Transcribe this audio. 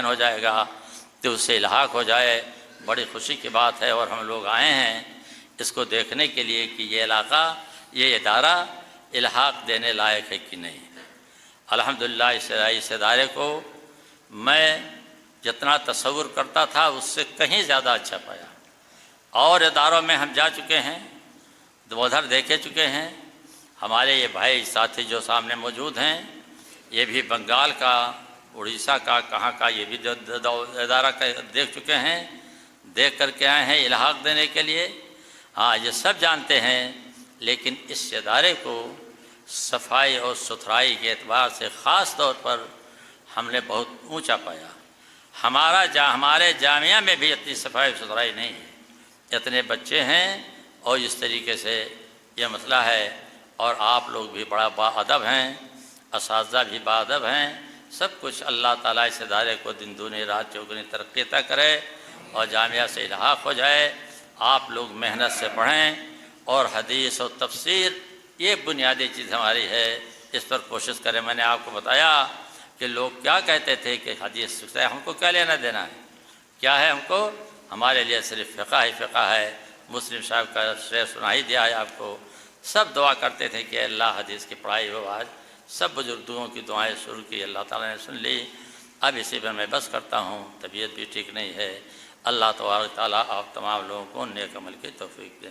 ہو جائے گا تو اس سے الحاق ہو جائے، بڑی خوشی کی بات ہے۔ اور ہم لوگ آئے ہیں اس کو دیکھنے کے لیے کہ یہ علاقہ، یہ ادارہ الحاق دینے لائق ہے کہ نہیں۔ الحمدللہ اس ادارے کو میں جتنا تصور کرتا تھا اس سے کہیں زیادہ اچھا پایا۔ اور اداروں میں ہم جا چکے ہیں، ادھر دیکھے چکے ہیں۔ ہمارے یہ بھائی ساتھی جو سامنے موجود ہیں، یہ بھی بنگال کا، اڑیسہ کا، کہاں کا، یہ بھی ادارہ کا دیکھ چکے ہیں، دیکھ کر کے آئے ہیں الحاق دینے کے لیے۔ ہاں، یہ سب جانتے ہیں، لیکن اس ادارے کو صفائی اور ستھرائی کے اعتبار سے خاص طور پر ہم نے بہت اونچا پایا۔ ہمارے جامعہ میں بھی اتنی صفائی ستھرائی نہیں ہے، اتنے بچے ہیں اور اس طریقے سے یہ مسئلہ ہے۔ اور آپ لوگ بھی بڑا باادب ہیں، اساتذہ بھی باادب ہیں، سب کچھ۔ اللہ تعالیٰ اس ادارے کو دن دگنی رات چوگنی ترقی عطا کرے اور جامعہ سے الحاق ہو جائے۔ آپ لوگ محنت سے پڑھیں، اور حدیث و تفسیر یہ بنیادی چیز ہماری ہے، اس پر کوشش کریں۔ میں نے آپ کو بتایا کہ لوگ کیا کہتے تھے کہ حدیث سے ہم کو کیا لینا دینا ہے، کیا ہے ہم کو؟ ہمارے لیے صرف فقہ ہی فقہ ہے۔ مسلم صاحب کا شرح سنا ہی دیا ہے آپ کو۔ سب دعا کرتے تھے کہ اللہ حدیث کی پڑھائی ہو۔ آج سب بزرگوں کی دعائیں شروع کی، اللہ تعالیٰ نے سن لی۔ اب اسی پر میں بس کرتا ہوں، طبیعت بھی ٹھیک نہیں ہے۔ اللہ تبارک تعالیٰ آپ تمام لوگوں کو نیک عمل کی توفیق دے۔